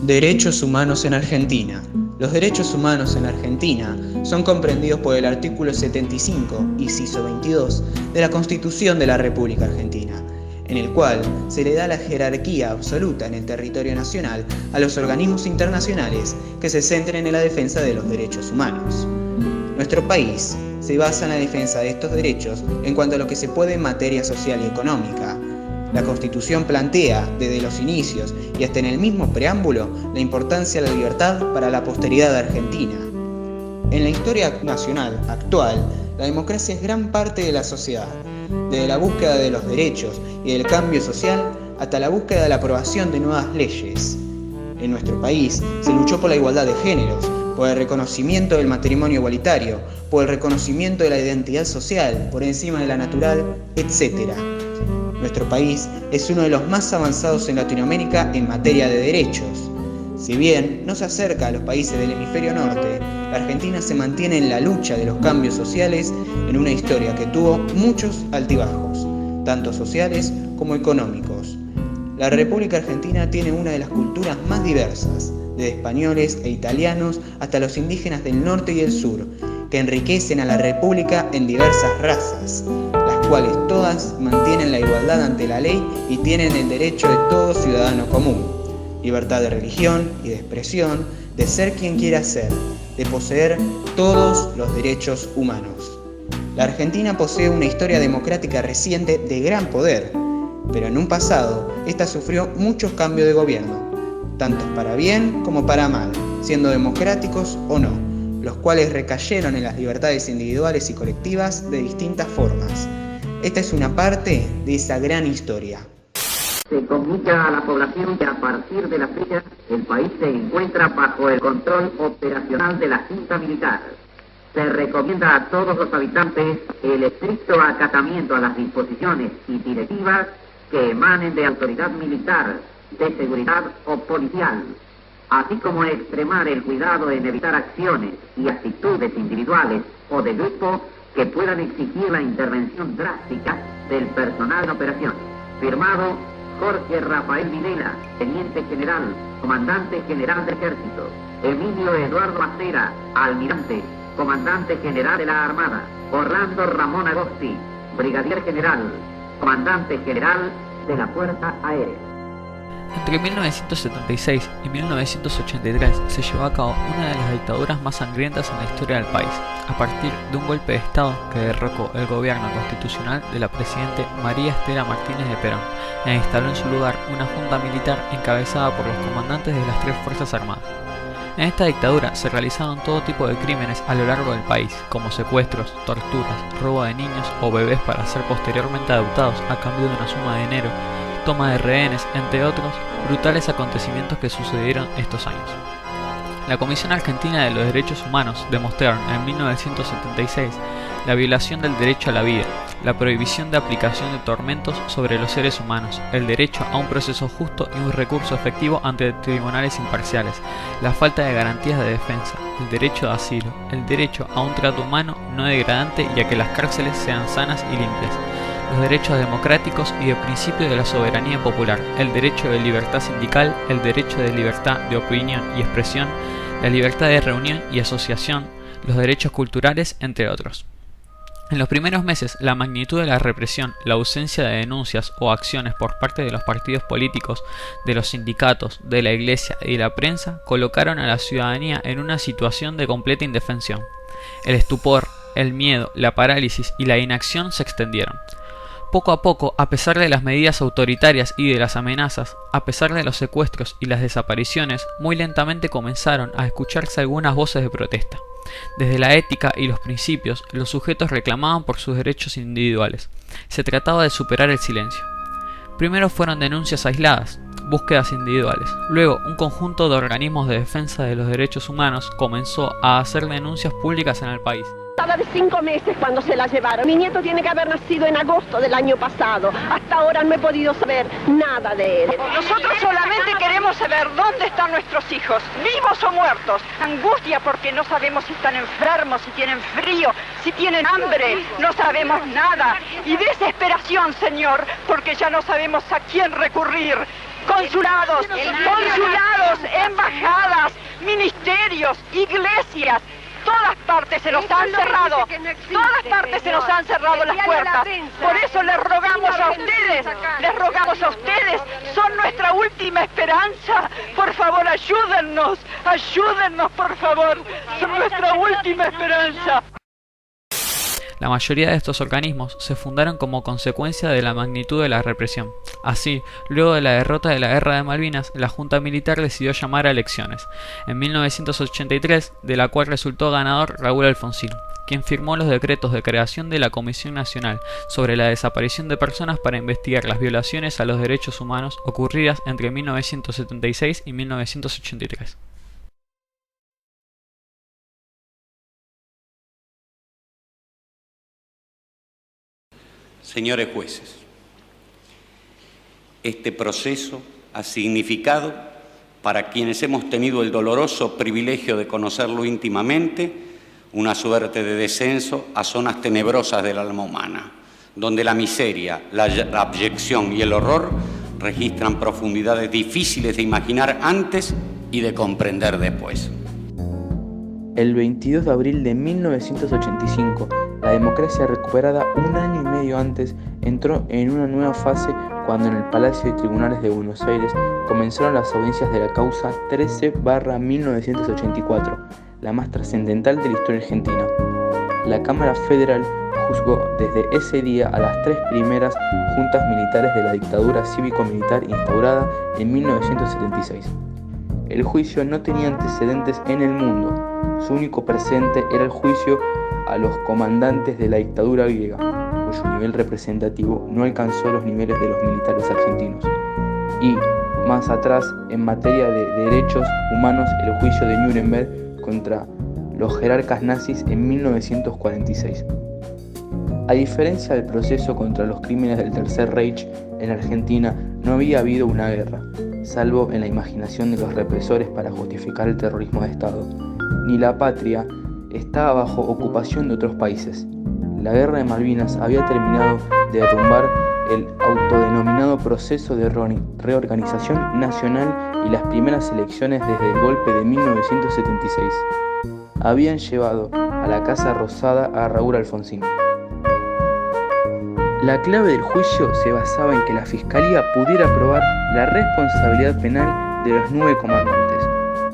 Derechos humanos en Argentina. Los derechos humanos en Argentina son comprendidos por el artículo 75, inciso 22, de la Constitución de la República Argentina, en el cual se le da la jerarquía absoluta en el territorio nacional a los organismos internacionales que se centren en la defensa de los derechos humanos. Nuestro país se basa en la defensa de estos derechos en cuanto a lo que se puede en materia social y económica. La Constitución plantea, desde los inicios y hasta en el mismo preámbulo, la importancia de la libertad para la posteridad de Argentina. En la historia nacional actual, la democracia es gran parte de la sociedad, desde la búsqueda de los derechos y del cambio social hasta la búsqueda de la aprobación de nuevas leyes. En nuestro país se luchó por la igualdad de géneros, por el reconocimiento del matrimonio igualitario, por el reconocimiento de la identidad social por encima de la natural, etc. Nuestro país es uno de los más avanzados en Latinoamérica en materia de derechos. Si bien no se acerca a los países del hemisferio norte, la Argentina se mantiene en la lucha de los cambios sociales en una historia que tuvo muchos altibajos, tanto sociales como económicos. La República Argentina tiene una de las culturas más diversas, desde españoles e italianos hasta los indígenas del norte y del sur, que enriquecen a la República en diversas razas, las cuales todas mantienen la igualdad ante la ley y tienen el derecho de todo ciudadano común, libertad de religión y de expresión, de ser quien quiera ser, de poseer todos los derechos humanos. La Argentina posee una historia democrática reciente de gran poder, pero en un pasado esta sufrió muchos cambios de gobierno, tanto para bien como para mal, siendo democráticos o no, los cuales recayeron en las libertades individuales y colectivas de distintas formas. Esta es una parte de esa gran historia. Se comunica a la población que a partir de la fecha el país se encuentra bajo el control operacional de la Junta Militar. Se recomienda a todos los habitantes el estricto acatamiento a las disposiciones y directivas que emanen de autoridad militar, de seguridad o policial, así como extremar el cuidado en evitar acciones y actitudes individuales o de grupo que puedan exigir la intervención drástica del personal en operaciones. Firmado Jorge Rafael Videla, Teniente General, Comandante General del Ejército. Emilio Eduardo Macera, Almirante, Comandante General de la Armada. Orlando Ramón Agosti, Brigadier General, Comandante General de la Fuerza Aérea. Entre 1976 y 1983 se llevó a cabo una de las dictaduras más sangrientas en la historia del país, a partir de un golpe de Estado que derrocó el gobierno constitucional de la presidente María Estela Martínez de Perón e instaló en su lugar una junta militar encabezada por los comandantes de las tres Fuerzas Armadas. En esta dictadura se realizaron todo tipo de crímenes a lo largo del país, como secuestros, torturas, robo de niños o bebés para ser posteriormente adoptados a cambio de una suma de dinero, toma de rehenes, entre otros brutales acontecimientos que sucedieron estos años. La Comisión Argentina de los Derechos Humanos demostraron en 1976 la violación del derecho a la vida, la prohibición de aplicación de tormentos sobre los seres humanos, el derecho a un proceso justo y un recurso efectivo ante tribunales imparciales, la falta de garantías de defensa, el derecho de asilo, el derecho a un trato humano no degradante y a que las cárceles sean sanas y limpias, los derechos democráticos y de principio de la soberanía popular, el derecho de libertad sindical, el derecho de libertad de opinión y expresión, la libertad de reunión y asociación, los derechos culturales, entre otros. En los primeros meses, la magnitud de la represión, la ausencia de denuncias o acciones por parte de los partidos políticos, de los sindicatos, de la iglesia y de la prensa colocaron a la ciudadanía en una situación de completa indefensión. El estupor, el miedo, la parálisis y la inacción se extendieron. Poco a poco, a pesar de las medidas autoritarias y de las amenazas, a pesar de los secuestros y las desapariciones, muy lentamente comenzaron a escucharse algunas voces de protesta. Desde la ética y los principios, los sujetos reclamaban por sus derechos individuales. Se trataba de superar el silencio. Primero fueron denuncias aisladas, búsquedas individuales. Luego, un conjunto de organismos de defensa de los derechos humanos comenzó a hacer denuncias públicas en el país. Estaba de 5 meses cuando se la llevaron. Mi nieto tiene que haber nacido en agosto del año pasado. Hasta ahora no he podido saber nada de él. Nosotros solamente queremos saber dónde están nuestros hijos, vivos o muertos. Angustia porque no sabemos si están enfermos, si tienen frío, si tienen hambre. No sabemos nada. Y desesperación, Señor, porque ya no sabemos a quién recurrir. consulados, embajadas, ministerios, iglesias. Todas partes se nos han cerrado, todas partes se nos han cerrado las puertas. Por eso les rogamos a ustedes, son nuestra última esperanza. Por favor, ayúdennos, por favor, son nuestra última esperanza. La mayoría de estos organismos se fundaron como consecuencia de la magnitud de la represión. Así, luego de la derrota de la Guerra de Malvinas, la Junta Militar decidió llamar a elecciones, en 1983, de la cual resultó ganador Raúl Alfonsín, quien firmó los decretos de creación de la Comisión Nacional sobre la Desaparición de Personas para investigar las violaciones a los derechos humanos ocurridas entre 1976 y 1983. Señores jueces, este proceso ha significado, para quienes hemos tenido el doloroso privilegio de conocerlo íntimamente, una suerte de descenso a zonas tenebrosas del alma humana, donde la miseria, la abyección y el horror registran profundidades difíciles de imaginar antes y de comprender después. El 22 de abril de 1985, la democracia recuperada un año y medio antes entró en una nueva fase cuando en el Palacio de Tribunales de Buenos Aires comenzaron las audiencias de la causa 13/1984, la más trascendental de la historia argentina. La Cámara Federal juzgó desde ese día a las 3 primeras juntas militares de la dictadura cívico-militar instaurada en 1976. El juicio no tenía antecedentes en el mundo. Su único precedente era el juicio a los comandantes de la dictadura griega, cuyo nivel representativo no alcanzó los niveles de los militares argentinos. Y, más atrás, en materia de derechos humanos, el juicio de Nuremberg contra los jerarcas nazis en 1946. A diferencia del proceso contra los crímenes del Tercer Reich, en Argentina no había habido una guerra, salvo en la imaginación de los represores para justificar el terrorismo de Estado. Ni la patria estaba bajo ocupación de otros países. La Guerra de Malvinas había terminado de derrumbar el autodenominado proceso de reorganización nacional y las primeras elecciones desde el golpe de 1976 habían llevado a la Casa Rosada a Raúl Alfonsín. La clave del juicio se basaba en que la Fiscalía pudiera probar la responsabilidad penal de los 9 comandantes.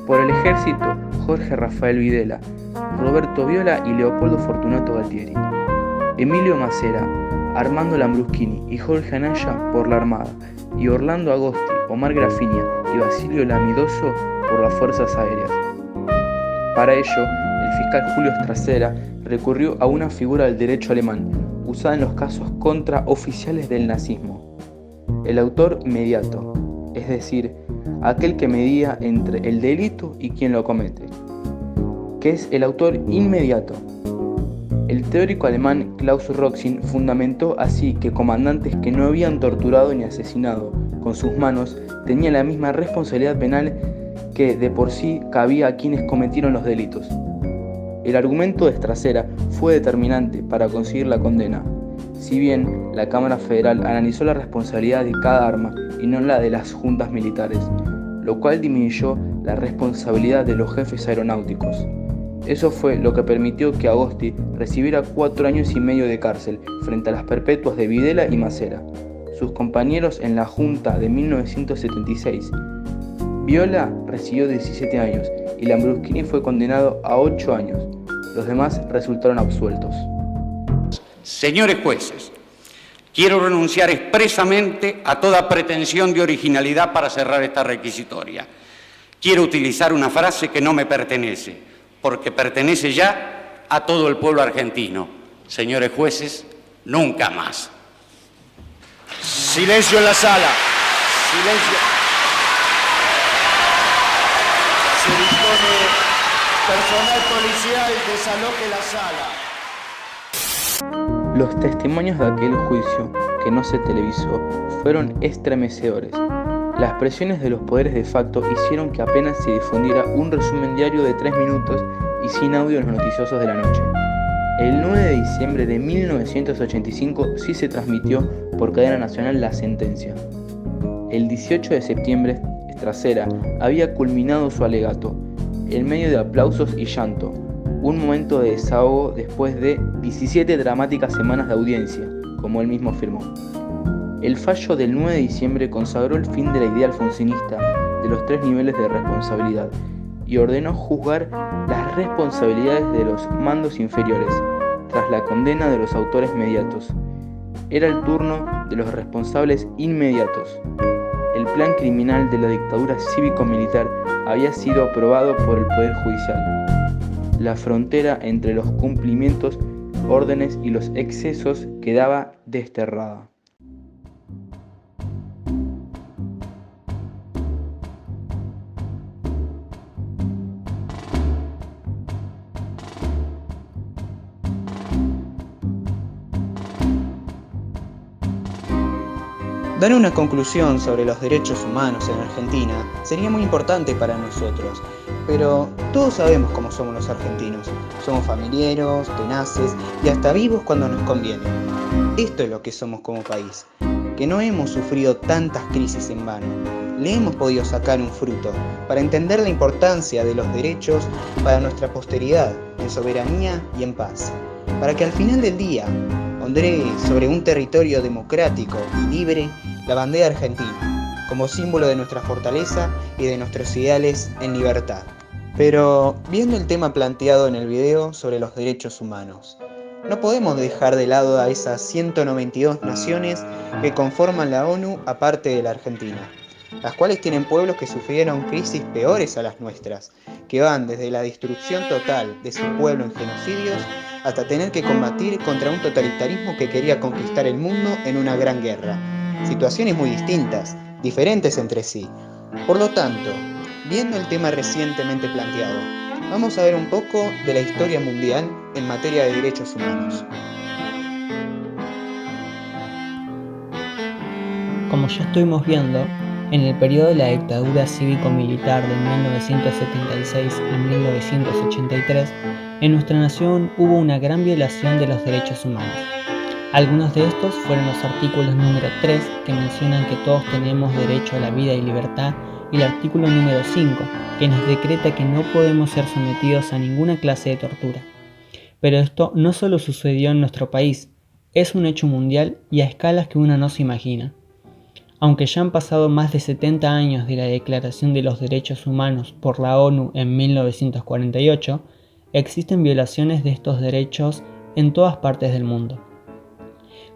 Por el ejército, Jorge Rafael Videla, Roberto Viola y Leopoldo Fortunato Galtieri. Emilio Macera, Armando Lambruschini y Jorge Anaya por la Armada, y Orlando Agosti, Omar Grafinia y Basilio Lamidoso por las Fuerzas Aéreas. Para ello, el fiscal Julio Stracera recurrió a una figura del derecho alemán, usada en los casos contra oficiales del nazismo: el autor mediato, es decir, aquel que medía entre el delito y quien lo comete, que es el autor inmediato. El teórico alemán Klaus Roxin fundamentó así que comandantes que no habían torturado ni asesinado con sus manos tenían la misma responsabilidad penal que de por sí cabía a quienes cometieron los delitos. El argumento de Stracera fue determinante para conseguir la condena, si bien la Cámara Federal analizó la responsabilidad de cada arma y no la de las juntas militares, lo cual disminuyó la responsabilidad de los jefes aeronáuticos. Eso fue lo que permitió que Agosti recibiera 4 años y medio de cárcel frente a las perpetuas de Videla y Macera, sus compañeros en la Junta de 1976. Viola recibió 17 años y Lambruschini fue condenado a 8 años. Los demás resultaron absueltos. Señores jueces, quiero renunciar expresamente a toda pretensión de originalidad para cerrar esta requisitoria. Quiero utilizar una frase que no me pertenece, porque pertenece ya a todo el pueblo argentino. Señores jueces, nunca más. Silencio en la sala. Silencio. Se dispone personal policial desaloje la sala. Los testimonios de aquel juicio, que no se televisó, fueron estremecedores. Las presiones de los poderes de facto hicieron que apenas se difundiera un resumen diario de 3 minutos y sin audio en los noticiosos de la noche. El 9 de diciembre de 1985 sí se transmitió por cadena nacional la sentencia. El 18 de septiembre, Estracera había culminado su alegato, en medio de aplausos y llanto, un momento de desahogo después de 17 dramáticas semanas de audiencia, como él mismo afirmó. El fallo del 9 de diciembre consagró el fin de la idea alfonsinista de los 3 niveles de responsabilidad y ordenó juzgar las responsabilidades de los mandos inferiores, tras la condena de los autores mediatos. Era el turno de los responsables inmediatos. El plan criminal de la dictadura cívico-militar había sido aprobado por el Poder Judicial. La frontera entre los cumplimientos, órdenes y los excesos quedaba desterrada. Dar una conclusión sobre los derechos humanos en Argentina sería muy importante para nosotros, pero todos sabemos cómo somos los argentinos. Somos familiares, tenaces y hasta vivos cuando nos conviene. Esto es lo que somos como país, que no hemos sufrido tantas crisis en vano. Le hemos podido sacar un fruto para entender la importancia de los derechos para nuestra posteridad, en soberanía y en paz, para que al final del día ondee sobre un territorio democrático y libre la bandera argentina, como símbolo de nuestra fortaleza y de nuestros ideales en libertad. Pero, viendo el tema planteado en el video sobre los derechos humanos, no podemos dejar de lado a esas 192 naciones que conforman la ONU aparte de la Argentina, las cuales tienen pueblos que sufrieron crisis peores a las nuestras, que van desde la destrucción total de su pueblo en genocidios hasta tener que combatir contra un totalitarismo que quería conquistar el mundo en una gran guerra. Situaciones muy distintas, diferentes entre sí. Por lo tanto, viendo el tema recientemente planteado, vamos a ver un poco de la historia mundial en materia de derechos humanos. Como ya estuvimos viendo, en el periodo de la dictadura cívico-militar de 1976 a 1983, en nuestra nación hubo una gran violación de los derechos humanos. Algunos de estos fueron los artículos número 3, que mencionan que todos tenemos derecho a la vida y libertad, y el artículo número 5, que nos decreta que no podemos ser sometidos a ninguna clase de tortura. Pero esto no solo sucedió en nuestro país, es un hecho mundial y a escalas que uno no se imagina. Aunque ya han pasado más de 70 años de la Declaración de los Derechos Humanos por la ONU en 1948, existen violaciones de estos derechos en todas partes del mundo.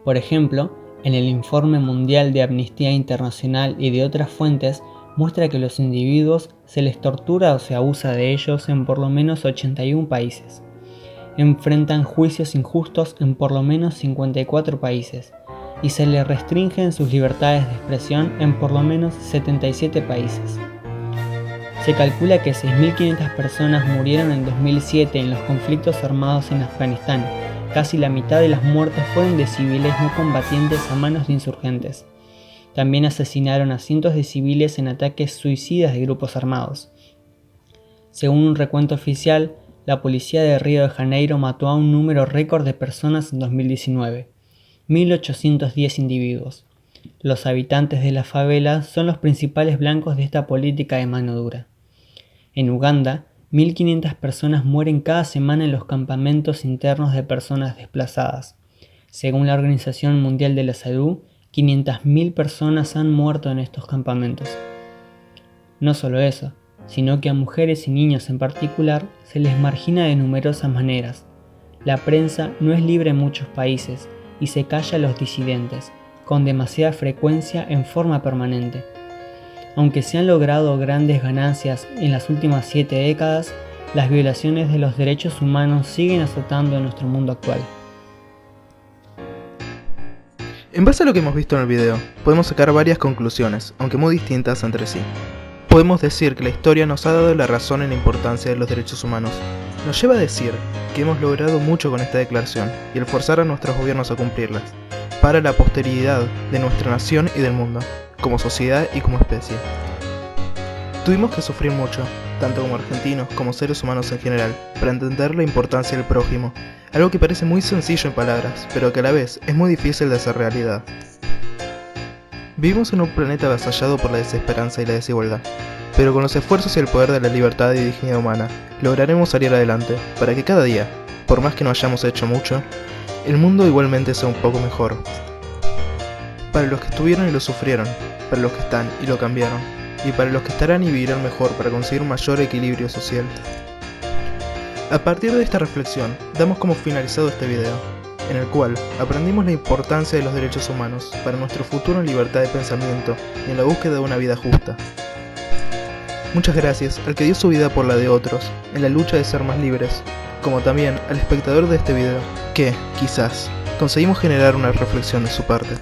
Por ejemplo, en el Informe Mundial de Amnistía Internacional y de otras fuentes muestra que los individuos se les tortura o se abusa de ellos en por lo menos 81 países. Enfrentan juicios injustos en por lo menos 54 países y se les restringen sus libertades de expresión en por lo menos 77 países. Se calcula que 6.500 personas murieron en 2007 en los conflictos armados en Afganistán. Casi la mitad de las muertes fueron de civiles no combatientes a manos de insurgentes. También asesinaron a cientos de civiles en ataques suicidas de grupos armados. Según un recuento oficial, la policía de Río de Janeiro mató a un número récord de personas en 2019, 1.810 individuos. Los habitantes de las favelas son los principales blancos de esta política de mano dura. En Uganda, 1.500 personas mueren cada semana en los campamentos internos de personas desplazadas. Según la Organización Mundial de la Salud, 500.000 personas han muerto en estos campamentos. No solo eso, sino que a mujeres y niños en particular se les margina de numerosas maneras. La prensa no es libre en muchos países y se calla a los disidentes, con demasiada frecuencia en forma permanente. Aunque se han logrado grandes ganancias en las últimas 7 décadas, las violaciones de los derechos humanos siguen azotando en nuestro mundo actual. En base a lo que hemos visto en el video, podemos sacar varias conclusiones, aunque muy distintas entre sí. Podemos decir que la historia nos ha dado la razón en la importancia de los derechos humanos. Nos lleva a decir que hemos logrado mucho con esta declaración y el forzar a nuestros gobiernos a cumplirlas, para la posteridad de nuestra nación y del mundo, como sociedad y como especie. Tuvimos que sufrir mucho, tanto como argentinos como seres humanos en general, para entender la importancia del prójimo, algo que parece muy sencillo en palabras, pero que a la vez es muy difícil de hacer realidad. Vivimos en un planeta avasallado por la desesperanza y la desigualdad, pero con los esfuerzos y el poder de la libertad y dignidad humana, lograremos salir adelante, para que cada día, por más que no hayamos hecho mucho, el mundo igualmente sea un poco mejor. Para los que estuvieron y lo sufrieron, para los que están y lo cambiaron, y para los que estarán y vivirán mejor para conseguir un mayor equilibrio social. A partir de esta reflexión, damos como finalizado este video, en el cual aprendimos la importancia de los derechos humanos para nuestro futuro en libertad de pensamiento y en la búsqueda de una vida justa. Muchas gracias al que dio su vida por la de otros, en la lucha de ser más libres, como también al espectador de este video, que, quizás, conseguimos generar una reflexión de su parte.